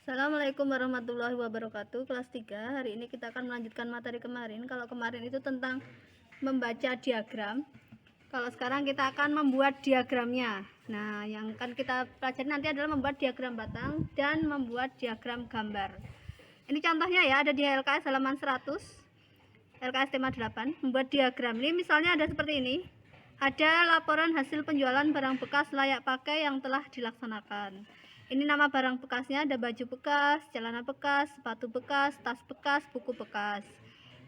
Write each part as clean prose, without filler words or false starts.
Assalamualaikum warahmatullahi wabarakatuh. Kelas 3. Hari ini kita akan melanjutkan materi kemarin. Kalau kemarin itu tentang membaca diagram, kalau sekarang kita akan membuat diagramnya. Nah, yang akan kita pelajari nanti adalah membuat diagram batang dan membuat diagram gambar. Ini contohnya ya, ada di LKS halaman 100, LKS tema 8, membuat diagram. Ini misalnya ada seperti ini. Ada laporan hasil penjualan barang bekas layak pakai yang telah dilaksanakan. Ini nama barang bekasnya, ada baju bekas, celana bekas, sepatu bekas, tas bekas, buku bekas.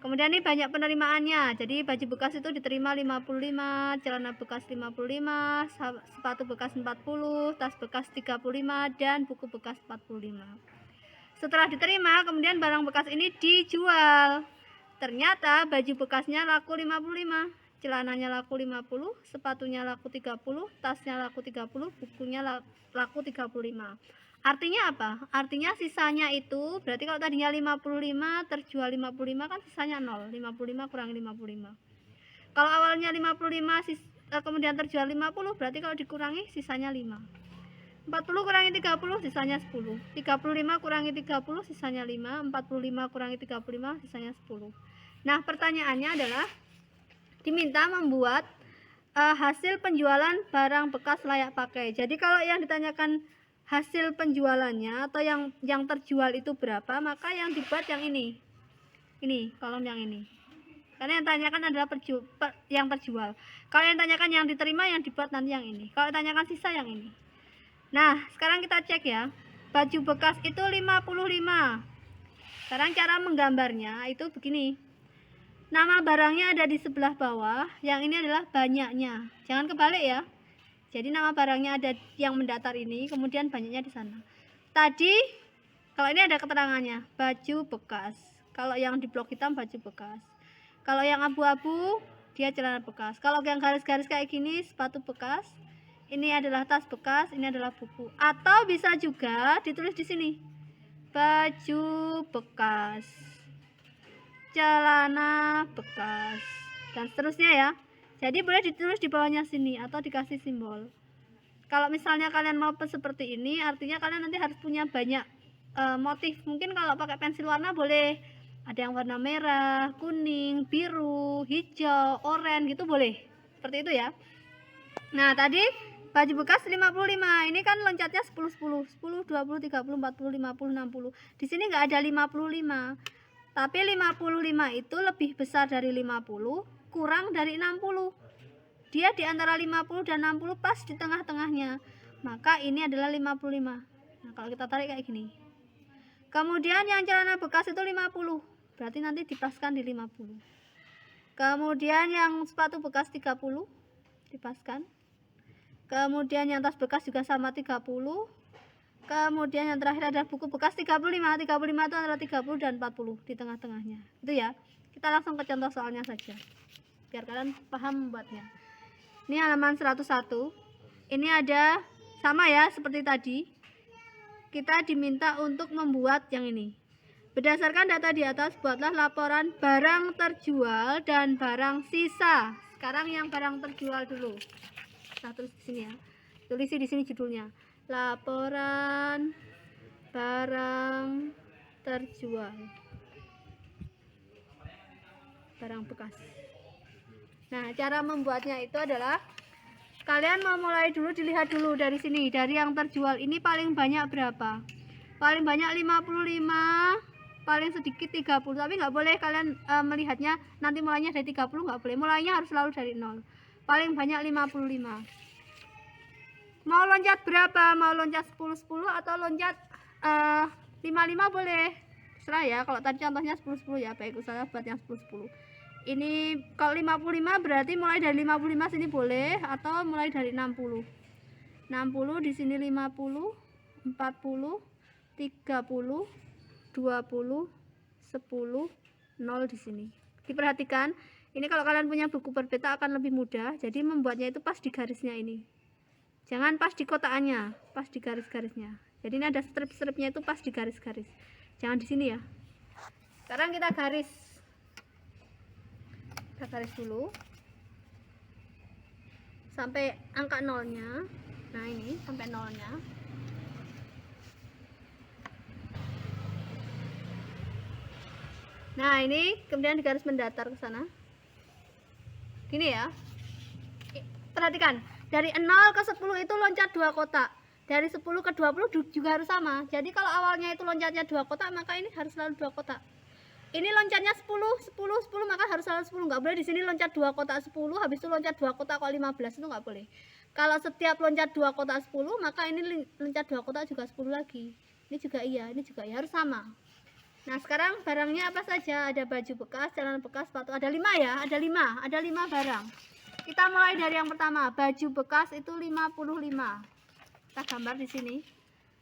Kemudian ini banyak penerimaannya. Jadi baju bekas itu diterima 55, celana bekas 55, sepatu bekas 40, tas bekas 35, dan buku bekas 45. Setelah diterima, kemudian barang bekas ini dijual. Ternyata baju bekasnya laku 55, celananya laku 50, sepatunya laku 30, tasnya laku 30, bukunya laku 35. Artinya apa? Artinya sisanya itu, berarti kalau tadinya 55 terjual 55 kan sisanya 0. 55 kurangi 55. Kalau awalnya 55 kemudian terjual 50, berarti kalau dikurangi sisanya 5. 40 kurangi 30 sisanya 10. 35 kurangi 30 sisanya 5. 45 kurangi 35 sisanya 10. Nah, pertanyaannya adalah diminta membuat hasil penjualan barang bekas layak pakai. Jadi kalau yang ditanyakan hasil penjualannya atau yang terjual itu berapa, maka yang dibuat yang ini. Ini, kolom yang ini. Karena yang tanyakan adalah yang terjual. Kalau yang tanyakan yang diterima, yang dibuat nanti yang ini. Kalau tanyakan sisa, yang ini. Nah, sekarang kita cek ya. Baju bekas itu 55. Sekarang cara menggambarnya itu begini. Nama barangnya ada di sebelah bawah, yang ini adalah banyaknya. Jangan kebalik ya. Jadi nama barangnya ada yang mendatar ini, kemudian banyaknya di sana. Tadi kalau ini ada keterangannya, baju bekas. Kalau yang di blok hitam baju bekas. Kalau yang abu-abu dia celana bekas. Kalau yang garis-garis kayak gini sepatu bekas. Ini adalah tas bekas, ini adalah buku. Atau bisa juga ditulis di sini. Baju bekas, celana bekas, dan seterusnya ya. Jadi boleh ditulis di bawahnya sini atau dikasih simbol. Kalau misalnya kalian mau seperti ini, artinya kalian nanti harus punya banyak motif. Mungkin kalau pakai pensil warna boleh ada yang warna merah, kuning, biru, hijau, oranye gitu boleh. Seperti itu ya. Nah, tadi baju bekas 55. Ini kan loncatnya 10 10, 10 20 30 40 50 60. Di sini nggak ada 55. Tapi 55 itu lebih besar dari 50, kurang dari 60. Dia di antara 50 dan 60 pas di tengah-tengahnya. Maka ini adalah 55. Nah, kalau kita tarik kayak gini. Kemudian yang celana bekas itu 50. Berarti nanti dipaskan di 50. Kemudian yang sepatu bekas 30 dipaskan. Kemudian yang tas bekas juga sama 30. Kemudian yang terakhir ada buku bekas 35. 35 itu antara 30 dan 40 di tengah-tengahnya. Itu ya. Kita langsung ke contoh soalnya saja. Biar kalian paham membuatnya. Ini halaman 101. Ini ada sama ya seperti tadi. Kita diminta untuk membuat yang ini. Berdasarkan data di atas, buatlah laporan barang terjual dan barang sisa. Sekarang yang barang terjual dulu. Nah, tulis di sini ya. Tulis di sini judulnya. Laporan barang terjual. Barang bekas. Nah, cara membuatnya itu adalah kalian mau mulai dulu, dilihat dulu dari sini. Dari yang terjual ini paling banyak berapa? Paling banyak 55, paling sedikit 30. Tapi nggak boleh kalian melihatnya nanti mulainya dari 30, nggak boleh. Mulainya harus selalu dari 0. Paling banyak 55. Mau loncat berapa? Mau loncat 10-10 atau loncat 55 boleh. Terserah ya. Kalau tadi contohnya 10-10 ya, baik usaha buat yang 10-10. Ini kalau 55 berarti mulai dari 55 sini boleh atau mulai dari 60. 60 di sini 50, 40, 30, 20, 10, 0 di sini. Diperhatikan, ini kalau kalian punya buku perbeta akan lebih mudah. Jadi membuatnya itu pas di garisnya ini. Jangan pas di kotakannya, pas di garis-garisnya. Jadi ini ada strip-stripnya itu pas di garis-garis. Jangan di sini ya. Sekarang kita garis. Kita garis dulu. Sampai angka nolnya. Nah, ini sampai nolnya. Nah, ini kemudian garis mendatar ke sana. Gini ya. Perhatikan, dari 0 ke 10 itu loncat 2 kotak. Dari 10 ke 20 juga harus sama. Jadi kalau awalnya itu loncatnya 2 kotak, maka ini harus selalu 2 kotak. Ini loncatnya 10, 10, 10, maka harus selalu 10. Nggak boleh di sini loncat 2 kotak 10, habis itu loncat 2 kotak kok 15, itu nggak boleh. Kalau setiap loncat 2 kotak 10, maka ini loncat 2 kotak juga 10 lagi. Ini juga iya, ini juga iya, harus sama. Nah, sekarang barangnya apa saja? Ada baju bekas, celana bekas, sepatu. Ada 5 ya, ada 5 barang. Kita mulai dari yang pertama, baju bekas itu 55. Kita gambar di sini.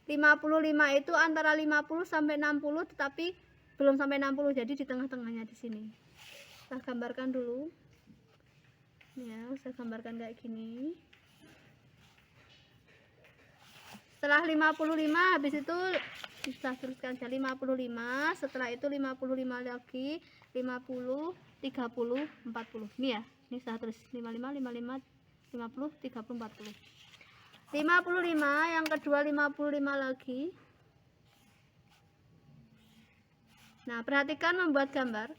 55 itu antara 50 sampai 60, tetapi belum sampai 60, jadi di tengah-tengahnya di sini. Kita gambarkan dulu. Ya, saya gambarkan kayak gini. Setelah 55, habis itu bisa teruskan aja 55, setelah itu 55 lagi, 50, 30, 40. Ini ya, ini saya tulis 55, 55, 50, 30, 40. 55, yang kedua 55 lagi. Nah, perhatikan membuat gambar.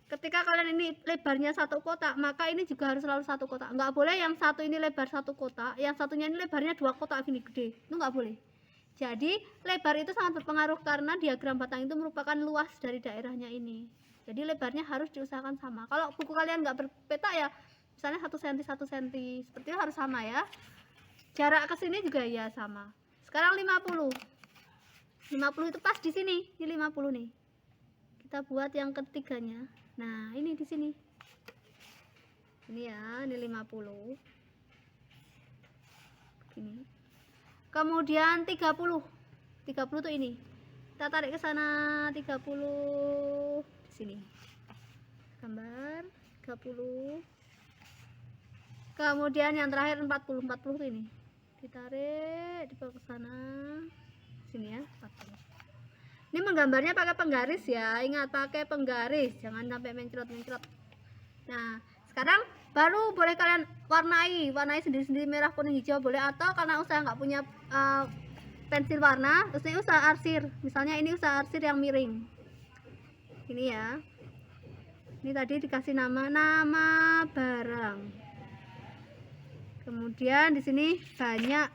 Ketika kalian ini lebarnya 1 kotak, maka ini juga harus selalu 1 kotak. Nggak boleh yang satu ini lebar 1 kotak, yang satunya ini lebarnya 2 kotak gini gede. Itu nggak boleh. Jadi lebar itu sangat berpengaruh karena diagram batang itu merupakan luas dari daerahnya ini. Jadi lebarnya harus diusahakan sama. Kalau buku kalian nggak berpeta ya, misalnya 1 cm 1 cm, seperti itu harus sama ya. Jarak ke sini juga ya sama. Sekarang 50. 50 itu pas di sini. Ini 50 nih. Kita buat yang ketiganya. Nah, ini di sini. Ini ya, ini 50. Ini. Kemudian 30. 30 tuh ini. Kita tarik ke sana 30 di sini. Gambar 30. Kemudian yang terakhir 40. 40 tuh ini. Ditarik dibawa ke sana. Sini ya, 40. Ini menggambarnya pakai penggaris ya. Ingat pakai penggaris, jangan sampai mencrot-mencrot. Nah, sekarang baru boleh kalian warnai sendiri-sendiri, merah, kuning, hijau boleh, atau karena usaha nggak punya pensil warna, terus ini usaha arsir. Misalnya ini usaha arsir yang miring. Ini ya. Ini tadi dikasih nama barang. Kemudian di sini banyak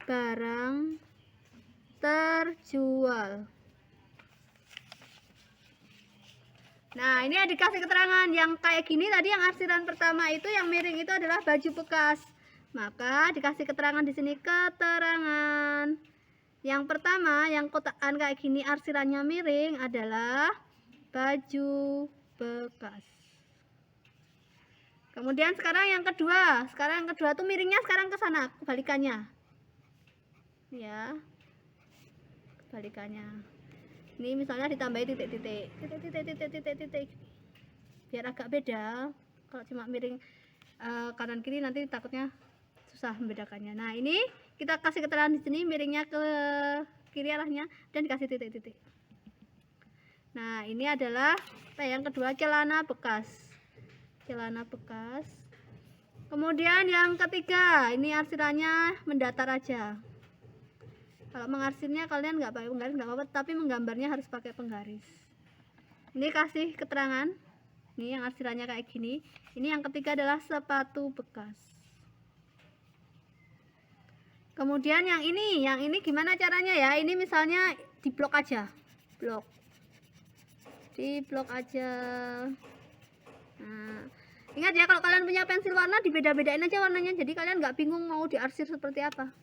barang terjual. Nah, ini dikasih keterangan yang kayak gini tadi, yang arsiran pertama itu yang miring itu adalah baju bekas. Maka dikasih keterangan di sini, keterangan. Yang pertama, yang kotakan kayak gini arsirannya miring adalah baju bekas. Kemudian sekarang yang kedua tuh miringnya sekarang ke sana, kebalikannya. Ya. Kebalikannya. Ini misalnya ditambahin titik-titik biar agak beda. Kalau cuma miring kanan kiri nanti takutnya susah membedakannya. Nah, ini kita kasih keterangan di sini miringnya ke kiri arahnya dan dikasih titik-titik. Nah, ini adalah yang kedua, celana bekas. Kemudian yang ketiga, ini arsirannya mendatar aja. Kalau mengarsirnya kalian nggak pakai penggaris nggak apa-apa, tapi menggambarnya harus pakai penggaris. Ini kasih keterangan. Ini yang arsirannya kayak gini. Ini yang ketiga adalah sepatu bekas. Kemudian yang ini gimana caranya ya? Ini misalnya di blok aja. Di blok aja. Nah, ingat ya, kalau kalian punya pensil warna dibeda-bedain aja warnanya. Jadi kalian nggak bingung mau diarsir seperti apa.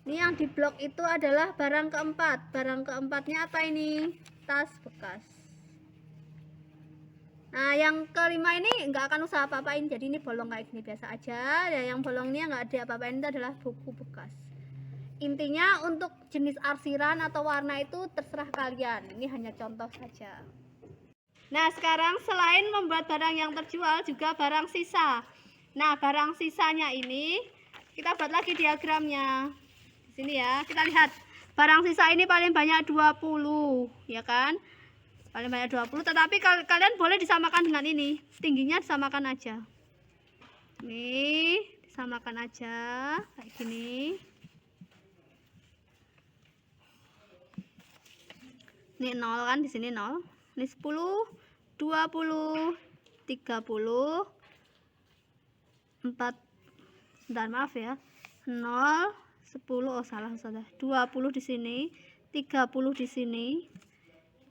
Ini yang di blok itu adalah barang keempat. Barang keempatnya apa ini? Tas bekas. Nah, yang kelima ini nggak akan usah apa-apain. Jadi ini bolong kayak gini biasa aja. Ya, yang bolong ini nggak ada apa-apain, itu adalah buku bekas. Intinya untuk jenis arsiran atau warna itu terserah kalian. Ini hanya contoh saja. Nah, sekarang selain membuat barang yang terjual, juga barang sisa. Nah, barang sisanya ini kita buat lagi diagramnya. Sini ya, kita lihat barang sisa ini paling banyak 20, ya kan, paling banyak 20, tetapi kalian boleh disamakan dengan ini, tingginya disamakan aja, nih disamakan aja kayak gini. Ini 0 kan, di sini 0. Ini 10, 20, 30, 4. Bentar, maaf ya. 0, 10, oh salah salah. 20 di sini, 30 di sini,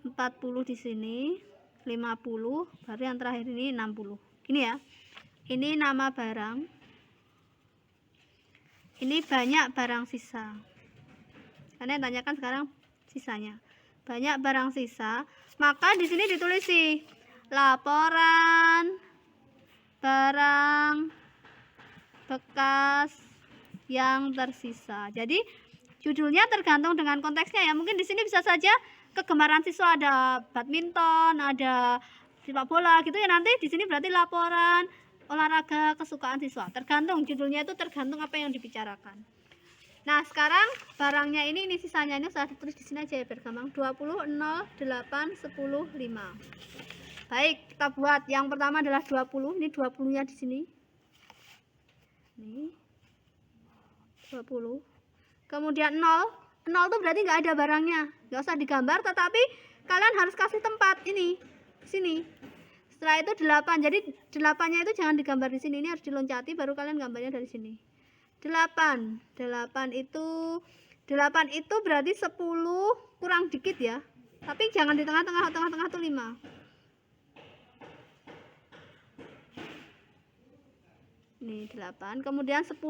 40 di sini, 50, baru yang terakhir ini 60. Gini ya. Ini nama barang. Ini banyak barang sisa. Karena yang tanyakan sekarang sisanya. Banyak barang sisa, maka di sini ditulis sih laporan barang bekas yang tersisa. Jadi judulnya tergantung dengan konteksnya ya. Mungkin di sini bisa saja kegemaran siswa, ada badminton, ada sepak bola gitu ya. Nanti di sini berarti laporan olahraga kesukaan siswa. Tergantung judulnya, itu tergantung apa yang dibicarakan. Nah, sekarang barangnya ini sisanya ini usah ditulis di sini aja ya biar gampang. 20, 0, 8, 10, 5. Baik, kita buat. Yang pertama adalah 20. Ini 20-nya di sini. Nih. 20. Kemudian 0. 0 itu berarti nggak ada barangnya. Nggak usah digambar, tetapi kalian harus kasih tempat ini. Sini. Setelah itu 8. Jadi 8-nya itu jangan digambar di sini. Ini harus diloncati baru kalian gambarnya dari sini. 8 itu berarti 10 kurang dikit ya, tapi jangan di tengah-tengah tuh 5. Nih 8, kemudian 10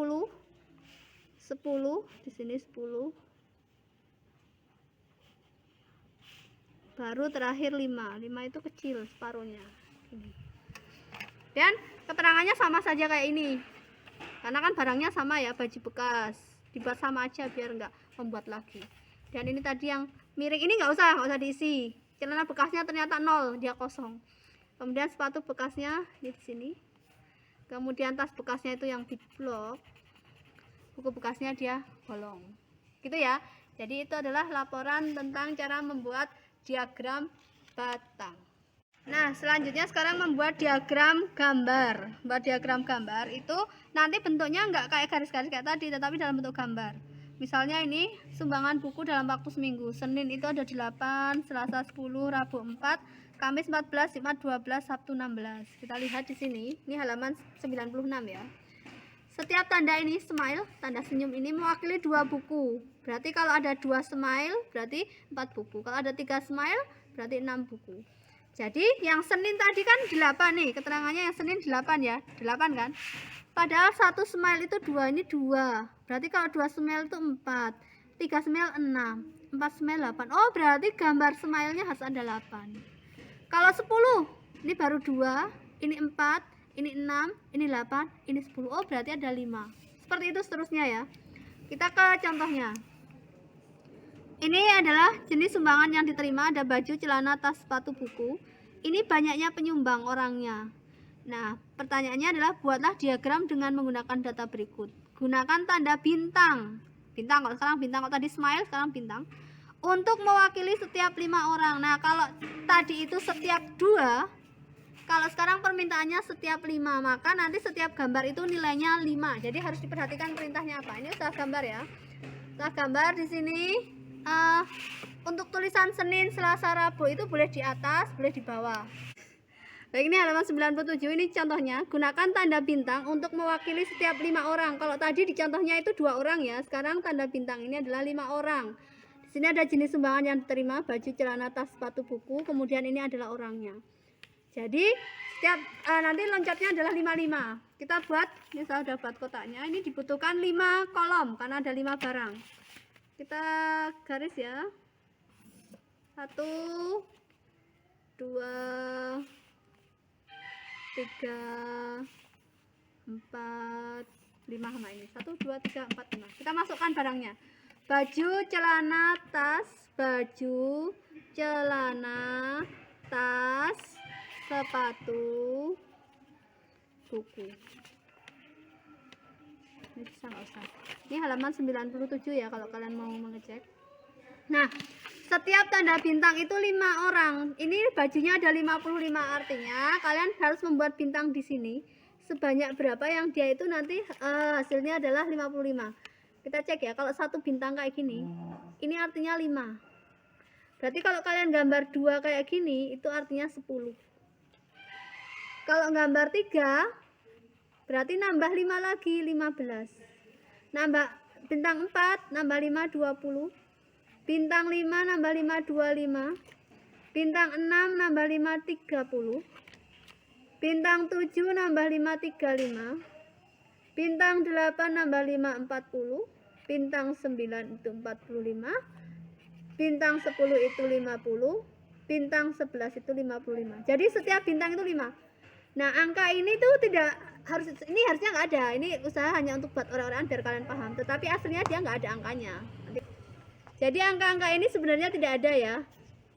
di sini 10, baru terakhir 5 itu kecil separuhnya ini. Dan keterangannya sama saja kayak ini, karena kan barangnya sama ya, baju bekas, dibuat sama aja biar nggak membuat lagi. Dan ini tadi yang miring ini nggak usah diisi. Celana bekasnya ternyata 0, dia kosong. Kemudian sepatu bekasnya di sini. Kemudian tas bekasnya itu yang di blok. Buku bekasnya dia bolong. Gitu ya. Jadi itu adalah laporan tentang cara membuat diagram batang. Nah, selanjutnya sekarang membuat diagram gambar. Buat diagram gambar itu nanti bentuknya nggak kayak garis-garis kayak tadi, tetapi dalam bentuk gambar. Misalnya ini sumbangan buku dalam waktu seminggu. Senin itu ada 8, Selasa 10, Rabu 4, Kamis 14, Jumat 12, Sabtu 16. Kita lihat di sini, ini halaman 96 ya. Setiap tanda ini smile, tanda senyum ini mewakili 2 buku. Berarti kalau ada 2 smile berarti 4 buku. Kalau ada 3 smile berarti 6 buku. Jadi yang Senin tadi kan 8 nih, keterangannya yang Senin 8 ya, 8 kan. Padahal 1 smile itu 2, ini 2. Berarti kalau 2 smile itu 4, 3 smile 6, 4 smile 8. Oh, berarti gambar smile-nya harus ada 8. Kalau 10, ini baru 2, ini 4, ini 6, ini 8, ini 10. Oh, berarti ada 5. Seperti itu seterusnya ya. Kita ke contohnya. Ini adalah jenis sumbangan yang diterima, ada baju, celana, tas, sepatu, buku. Ini banyaknya penyumbang orangnya. Nah, pertanyaannya adalah buatlah diagram dengan menggunakan data berikut. Gunakan tanda bintang. Bintang, kalau sekarang bintang, kalau tadi smile, sekarang bintang. Untuk mewakili setiap 5 orang. Nah, kalau tadi itu setiap 2, kalau sekarang permintaannya setiap 5, maka nanti setiap gambar itu nilainya 5. Jadi harus diperhatikan perintahnya apa. Ini usaha gambar ya. Usaha gambar di sini. Untuk tulisan Senin, Selasa, Rabu itu boleh di atas, boleh di bawah. Baik, ini halaman 97. Ini contohnya, gunakan tanda bintang untuk mewakili setiap 5 orang. Kalau tadi di contohnya itu 2 orang ya, sekarang tanda bintang ini adalah 5 orang. Di sini ada jenis sumbangan yang diterima, baju, celana, tas, sepatu, buku. Kemudian ini adalah orangnya. Jadi setiap nanti loncatnya adalah 55. Kita buat, ini saya sudah buat kotaknya. Ini dibutuhkan 5 kolom karena ada 5 barang. Kita garis ya. 1, 2, 3, 4, 5 sama ini. 1, 2, 3, 4, 5. Kita masukkan barangnya. Baju, celana, tas, baju, celana, tas, sepatu, buku. Ini bisa nggak usah. Ini halaman 97 ya kalau kalian mau mengecek. Nah, setiap tanda bintang itu 5 orang. Ini bajunya ada 55, artinya kalian harus membuat bintang di sini sebanyak berapa yang dia itu nanti hasilnya adalah 55. Kita cek ya, kalau 1 bintang kayak gini, ini artinya 5. Berarti kalau kalian gambar 2 kayak gini, itu artinya 10. Kalau gambar 3, berarti nambah 5 lagi, 15. Nambah bintang 4, nambah 5, 20. Bintang 5, nambah 5, 25. Bintang 6, nambah 5, 30. Bintang 7, nambah 5, 35. Bintang 8, nambah 5, 40. Bintang 9 itu 45. Bintang 10 itu 50. Bintang 11 itu 55. Jadi setiap bintang itu 5. Nah, angka ini tuh tidak harus, ini harusnya nggak ada. Ini usaha hanya untuk buat orang-orang biar kalian paham. Tetapi aslinya dia nggak ada angkanya. Jadi angka-angka ini sebenarnya tidak ada ya.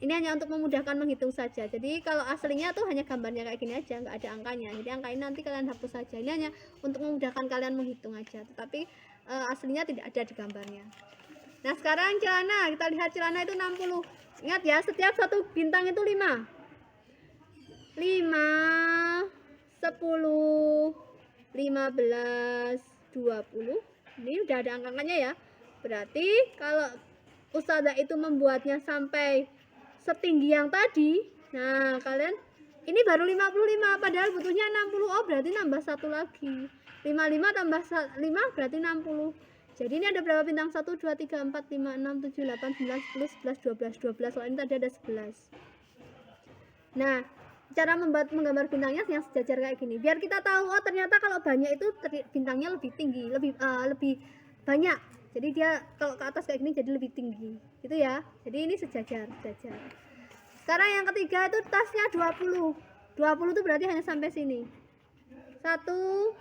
Ini hanya untuk memudahkan menghitung saja. Jadi kalau aslinya tuh hanya gambarnya kayak gini aja, nggak ada angkanya. Jadi angka ini nanti kalian hapus saja. Ini hanya untuk memudahkan kalian menghitung aja. Tetapi aslinya tidak ada di gambarnya. Nah, sekarang celana, kita lihat celana itu 60. Ingat ya, setiap satu bintang itu 5. 5, 10, 15, 20. Ini udah ada angka-angkanya ya. Berarti kalau Ustazah itu membuatnya sampai setinggi yang tadi, nah kalian ini baru 55, padahal butuhnya 60. Oh, berarti nambah 1 lagi. 55 tambah 5 berarti 60. Jadi ini ada berapa bintang? 1, 2, 3, 4, 5, 6, 7, 8, 9, 10, 11, 12, 12. Soalnya ini tadi ada 11. Nah, cara menggambar bintangnya yang sejajar kayak gini. Biar kita tahu, oh ternyata kalau banyak itu bintangnya lebih tinggi, lebih banyak. Jadi dia kalau ke atas kayak gini jadi lebih tinggi. Gitu ya. Jadi ini sejajar. Sekarang yang ketiga itu tasnya 20. 20 itu berarti hanya sampai sini. 1,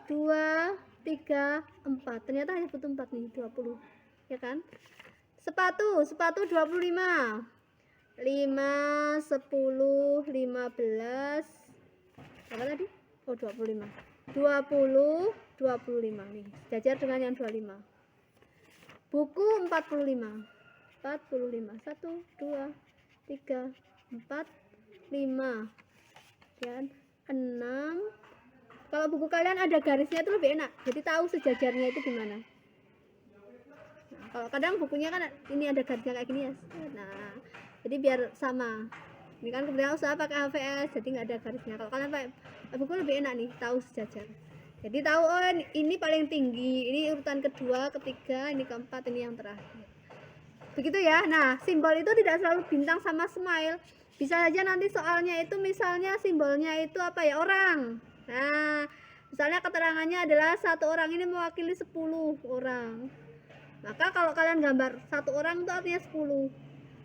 2, 3, 4. Ternyata hanya butuh 4 nih, 20. Ya kan? Sepatu 25. 5, 10, 15. Apa tadi? Oh, 25. 20, 25 nih. Sejajar dengan yang 25. Buku 45. 45. 1, 2, 3, 4, 5. Dan 6. Kalau buku kalian ada garisnya itu lebih enak. Jadi tahu sejajarnya itu gimana. Nah, kalau kadang bukunya kan ini ada garisnya kayak gini ya. Nah, jadi biar sama. Ini kan kemudian usaha pakai HVS, jadi nggak ada garisnya. Kalau kalian pakai buku lebih enak nih, tahu sejajar. Jadi tahu, oh ini paling tinggi, ini urutan kedua, ketiga, ini keempat, ini yang terakhir. Begitu ya. Nah, simbol itu tidak selalu bintang sama smile. Bisa saja nanti soalnya itu misalnya simbolnya itu apa ya, orang. Nah, misalnya keterangannya adalah satu orang ini mewakili 10 orang. Maka kalau kalian gambar satu orang itu artinya 10.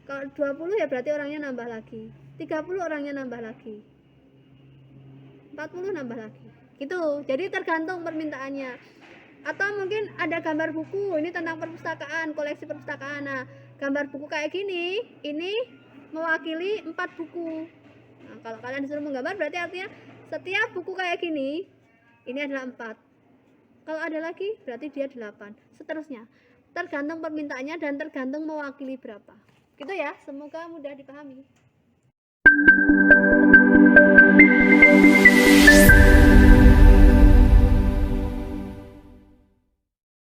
Kalau 20 ya berarti orangnya nambah lagi. 30 orangnya nambah lagi. 40 nambah lagi. Gitu. Jadi tergantung permintaannya. Atau mungkin ada gambar buku, ini tentang perpustakaan, koleksi perpustakaan. Nah, gambar buku kayak gini, ini mewakili 4 buku. Nah, kalau kalian disuruh menggambar berarti artinya setiap buku kayak gini, ini adalah 4. Kalau ada lagi berarti dia 8. Seterusnya. Tergantung permintaannya dan tergantung mewakili berapa. Gitu ya, semoga mudah dipahami.